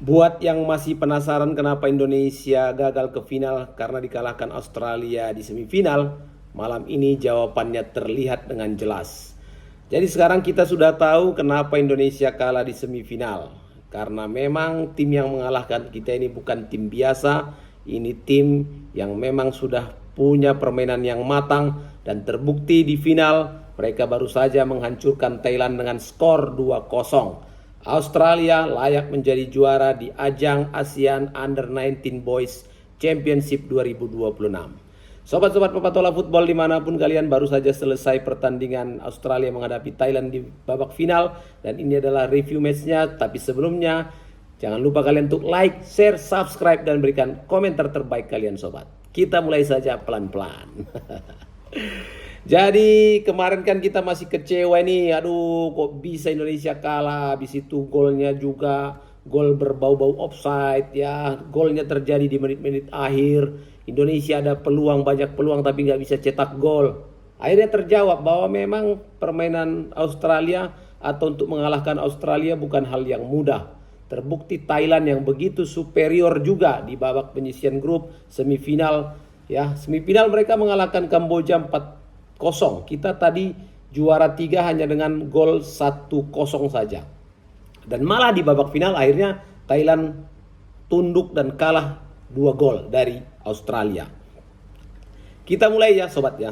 Buat yang masih penasaran kenapa Indonesia gagal ke final karena dikalahkan Australia di semifinal, malam ini jawabannya terlihat dengan jelas. Jadi sekarang kita sudah tahu kenapa Indonesia kalah di semifinal. Karena memang tim yang mengalahkan kita ini bukan tim biasa, ini tim yang memang sudah punya permainan yang matang dan terbukti di final mereka baru saja menghancurkan Thailand dengan skor 2-0. Australia layak menjadi juara di ajang ASEAN Under-19 Boys Championship 2026. Sobat-sobat Papatola Football dimanapun kalian, baru saja selesai pertandingan Australia menghadapi Thailand di babak final. Dan ini adalah review matchnya. Tapi sebelumnya jangan lupa kalian untuk like, share, subscribe, dan berikan komentar terbaik kalian sobat. Kita mulai saja pelan-pelan. Jadi kemarin kan kita masih kecewa nih, aduh kok bisa Indonesia kalah, habis itu golnya juga gol berbau-bau offside ya, golnya terjadi di menit-menit akhir, Indonesia ada peluang, banyak peluang tapi nggak bisa cetak gol. Akhirnya terjawab bahwa memang permainan Australia atau untuk mengalahkan Australia bukan hal yang mudah. Terbukti Thailand yang begitu superior juga di babak penyisian grup semifinal ya, semifinal mereka mengalahkan Kamboja 4-0. Kita tadi juara 3 hanya dengan gol 1-0 saja. Dan malah di babak final akhirnya Thailand tunduk dan kalah 2 gol dari Australia. Kita mulai ya sobat ya.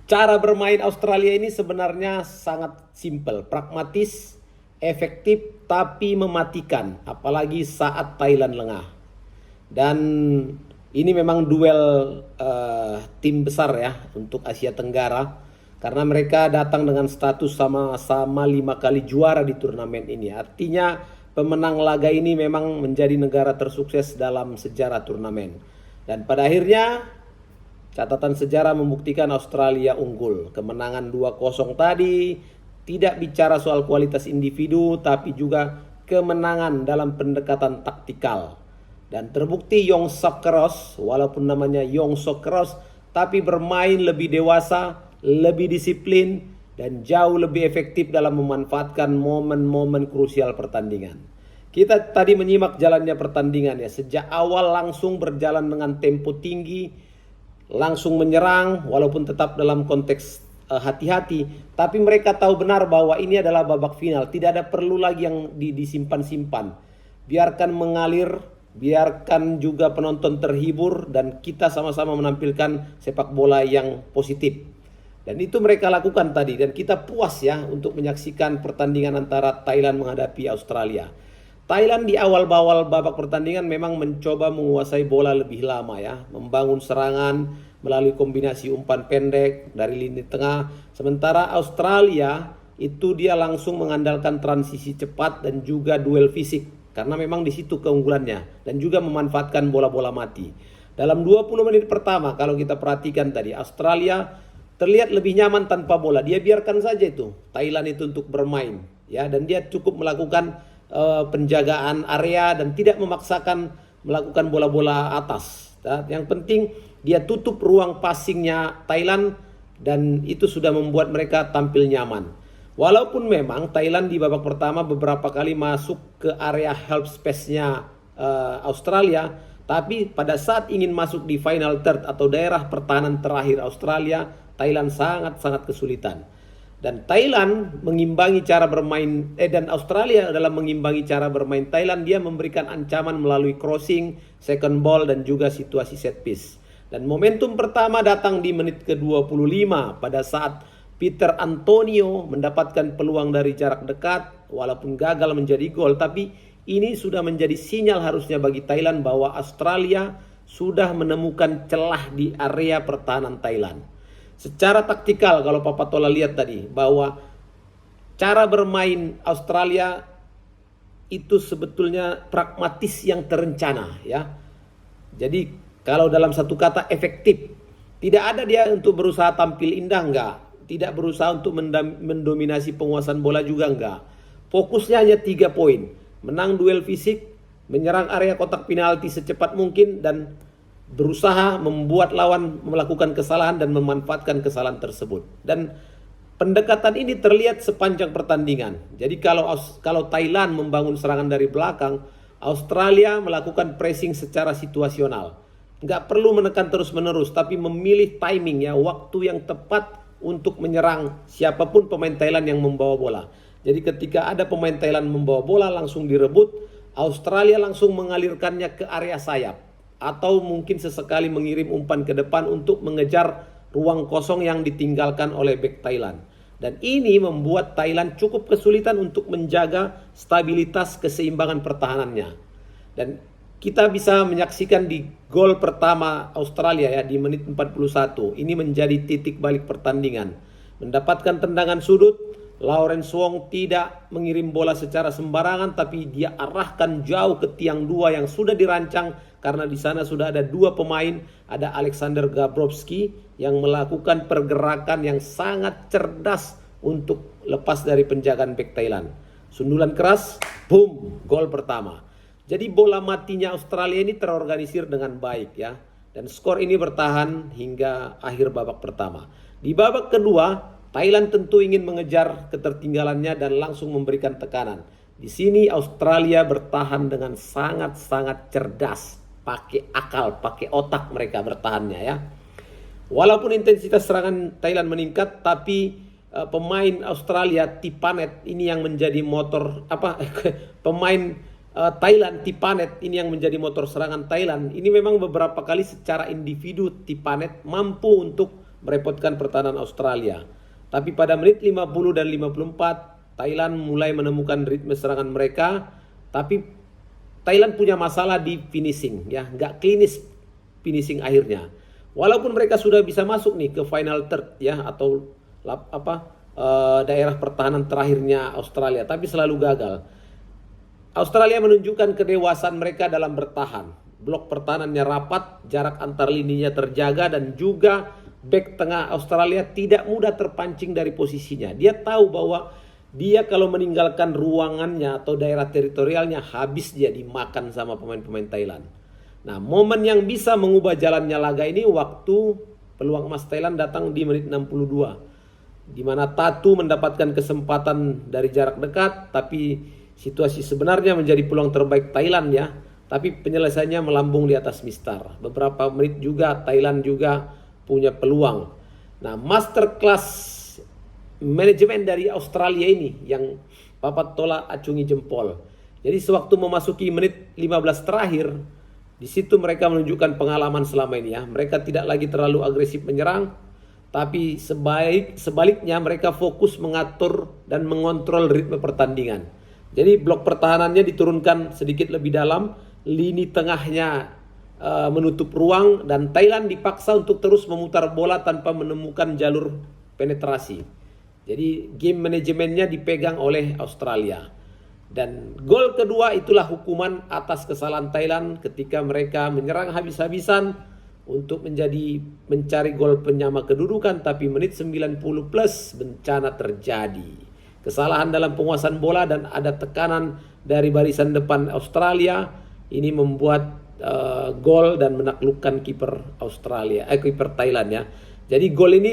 Cara bermain Australia ini sebenarnya sangat simpel, pragmatis, efektif tapi mematikan, apalagi saat Thailand lengah. Dan ini memang duel tim besar ya untuk Asia Tenggara, karena mereka datang dengan status sama-sama 5 kali juara di turnamen ini. Artinya pemenang laga ini memang menjadi negara tersukses dalam sejarah turnamen. Dan pada akhirnya catatan sejarah membuktikan Australia unggul. Kemenangan 2-0 tadi tidak bicara soal kualitas individu tapi juga kemenangan dalam pendekatan taktikal. Dan terbukti Young Socceroos, walaupun namanya Young Socceroos, tapi bermain lebih dewasa, lebih disiplin, dan jauh lebih efektif dalam memanfaatkan momen-momen krusial pertandingan. Kita tadi menyimak jalannya pertandingan ya, sejak awal langsung berjalan dengan tempo tinggi, langsung menyerang, walaupun tetap dalam konteks hati-hati, tapi mereka tahu benar bahwa ini adalah babak final, tidak ada perlu lagi yang disimpan-simpan. Biarkan mengalir, biarkan juga penonton terhibur dan kita sama-sama menampilkan sepak bola yang positif. Dan itu mereka lakukan tadi dan kita puas ya untuk menyaksikan pertandingan antara Thailand menghadapi Australia. Thailand di awal-awal babak pertandingan memang mencoba menguasai bola lebih lama ya, membangun serangan melalui kombinasi umpan pendek dari lini tengah. Sementara Australia itu dia langsung mengandalkan transisi cepat dan juga duel fisik. Karena memang di situ keunggulannya dan juga memanfaatkan bola-bola mati. Dalam 20 menit pertama kalau kita perhatikan tadi Australia terlihat lebih nyaman tanpa bola. Dia biarkan saja itu Thailand itu untuk bermain ya, dan dia cukup melakukan penjagaan area dan tidak memaksakan melakukan bola-bola atas. Yang penting dia tutup ruang passingnya Thailand dan itu sudah membuat mereka tampil nyaman. Walaupun memang Thailand di babak pertama beberapa kali masuk ke area help space-nya Australia, tapi pada saat ingin masuk di final third atau daerah pertahanan terakhir Australia, Thailand sangat-sangat kesulitan. Dan Thailand mengimbangi cara bermain dan Australia dalam mengimbangi cara bermain Thailand, dia memberikan ancaman melalui crossing, second ball dan juga situasi set piece. Dan momentum pertama datang di menit ke-25 pada saat Peter Antonio mendapatkan peluang dari jarak dekat walaupun gagal menjadi gol, tapi ini sudah menjadi sinyal harusnya bagi Thailand bahwa Australia sudah menemukan celah di area pertahanan Thailand. Secara taktikal kalau Papatola lihat tadi bahwa cara bermain Australia itu sebetulnya pragmatis yang terencana ya. Jadi kalau dalam satu kata efektif. Tidak ada dia untuk berusaha tampil indah, enggak. Tidak berusaha untuk mendominasi penguasaan bola juga enggak. Fokusnya hanya 3 poin. Menang duel fisik, menyerang area kotak penalti secepat mungkin, dan berusaha membuat lawan melakukan kesalahan dan memanfaatkan kesalahan tersebut. Dan pendekatan ini terlihat sepanjang pertandingan. Jadi kalau Thailand membangun serangan dari belakang, Australia melakukan pressing secara situasional. Nggak perlu menekan terus-menerus, tapi memilih timing ya, waktu yang tepat untuk menyerang siapapun pemain Thailand yang membawa bola. Jadi ketika ada pemain Thailand membawa bola langsung direbut, Australia langsung mengalirkannya ke area sayap. Atau mungkin sesekali mengirim umpan ke depan untuk mengejar ruang kosong yang ditinggalkan oleh bek Thailand. Dan ini membuat Thailand cukup kesulitan untuk menjaga stabilitas keseimbangan pertahanannya. Dan kita bisa menyaksikan di gol pertama Australia ya di menit 41. Ini menjadi titik balik pertandingan. Mendapatkan tendangan sudut, Lawrence Wong tidak mengirim bola secara sembarangan, tapi dia arahkan jauh ke tiang 2 yang sudah dirancang karena di sana sudah ada 2 pemain, ada Alexander Gabrovski yang melakukan pergerakan yang sangat cerdas untuk lepas dari penjagaan bek Thailand. Sundulan keras, boom, gol pertama. Jadi bola matinya Australia ini terorganisir dengan baik ya. Dan skor ini bertahan hingga akhir babak pertama. Di babak kedua, Thailand tentu ingin mengejar ketertinggalannya dan langsung memberikan tekanan. Di sini Australia bertahan dengan sangat-sangat cerdas, pakai akal, pakai otak mereka bertahannya ya. Walaupun intensitas serangan Thailand meningkat, tapi pemain Australia Tipanet ini yang menjadi motor pemain Thailand Tipanet ini yang menjadi motor serangan Thailand. Ini memang beberapa kali secara individu Tipanet mampu untuk merepotkan pertahanan Australia. Tapi pada menit 50 dan 54 Thailand mulai menemukan ritme serangan mereka. Tapi Thailand punya masalah di finishing ya, nggak klinis finishing akhirnya. Walaupun mereka sudah bisa masuk nih ke final third ya, atau daerah pertahanan terakhirnya Australia, tapi selalu gagal. Australia menunjukkan kedewasaan mereka dalam bertahan. Blok pertahanannya rapat, jarak antar lininya terjaga, dan juga bek tengah Australia tidak mudah terpancing dari posisinya. Dia tahu bahwa dia kalau meninggalkan ruangannya atau daerah teritorialnya, habis dia dimakan sama pemain-pemain Thailand. Nah, momen yang bisa mengubah jalannya laga ini waktu peluang emas Thailand datang di menit 62. Di mana Tatu mendapatkan kesempatan dari jarak dekat, tapi situasi sebenarnya menjadi peluang terbaik Thailand ya. Tapi penyelesaiannya melambung di atas mistar. Beberapa menit juga Thailand juga punya peluang. Nah, masterclass manajemen dari Australia ini yang Papat Tola acungi jempol. Jadi sewaktu memasuki menit 15 terakhir, di situ mereka menunjukkan pengalaman selama ini ya. Mereka tidak lagi terlalu agresif menyerang, tapi sebaliknya mereka fokus mengatur dan mengontrol ritme pertandingan. Jadi blok pertahanannya diturunkan sedikit lebih dalam, lini tengahnya menutup ruang, dan Thailand dipaksa untuk terus memutar bola tanpa menemukan jalur penetrasi. Jadi game manajemennya dipegang oleh Australia. Dan gol kedua itulah hukuman atas kesalahan Thailand ketika mereka menyerang habis-habisan untuk mencari gol penyama kedudukan, tapi menit 90 plus bencana terjadi. Kesalahan dalam penguasaan bola dan ada tekanan dari barisan depan Australia. Ini membuat gol dan menaklukkan kiper kiper Thailand ya. Jadi gol ini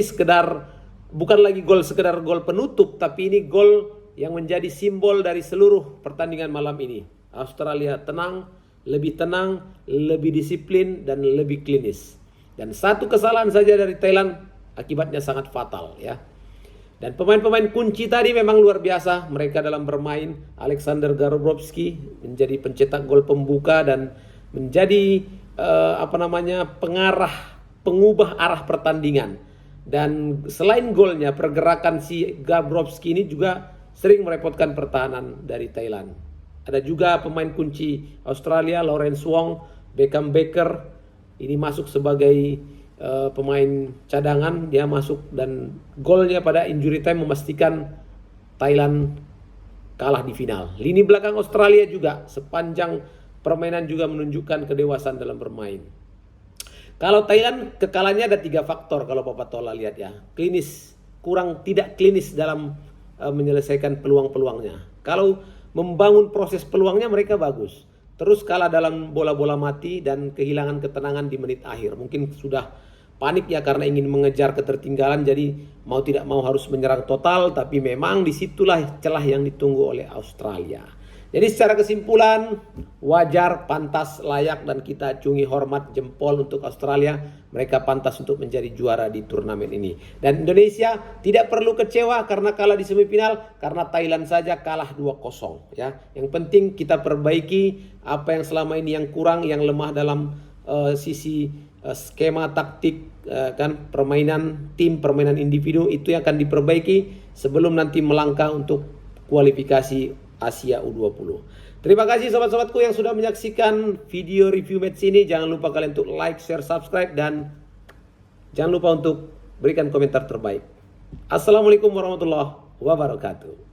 bukan lagi sekedar gol penutup, tapi ini gol yang menjadi simbol dari seluruh pertandingan malam ini. Australia lebih tenang, lebih disiplin, dan lebih klinis. Dan satu kesalahan saja dari Thailand akibatnya sangat fatal ya. Dan pemain-pemain kunci tadi memang luar biasa mereka dalam bermain. Alexander Garbowski menjadi pencetak gol pembuka dan menjadi pengubah arah pertandingan. Dan selain golnya, pergerakan si Garbowski ini juga sering merepotkan pertahanan dari Thailand. Ada juga pemain kunci Australia, Lawrence Wong, Beckham Baker, ini masuk sebagai pemain cadangan. Dia masuk dan golnya pada injury time memastikan Thailand kalah di final. Lini belakang Australia juga sepanjang permainan juga menunjukkan kedewasaan dalam bermain. Kalau Thailand kekalahannya ada 3 faktor kalau Papa Tola lihat ya. Tidak klinis dalam menyelesaikan peluang-peluangnya. Kalau membangun proses peluangnya mereka bagus. Terus kalah dalam bola-bola mati dan kehilangan ketenangan di menit akhir. Mungkin sudah panik ya karena ingin mengejar ketertinggalan, jadi mau tidak mau harus menyerang total, tapi memang disitulah celah yang ditunggu oleh Australia. Jadi secara kesimpulan, wajar, pantas, layak, dan kita acungi hormat jempol untuk Australia. Mereka pantas untuk menjadi juara di turnamen ini. Dan Indonesia tidak perlu kecewa karena kalah di semifinal, karena Thailand saja kalah 2-0. Ya. Yang penting kita perbaiki apa yang selama ini yang kurang, yang lemah dalam sisi skema taktik, kan permainan tim, permainan individu, itu yang akan diperbaiki sebelum nanti melangkah untuk kualifikasi Asia U20. Terima kasih sobat-sobatku yang sudah menyaksikan video review match ini. Jangan lupa kalian untuk like, share, subscribe, dan jangan lupa untuk berikan komentar terbaik. Assalamualaikum warahmatullahi wabarakatuh.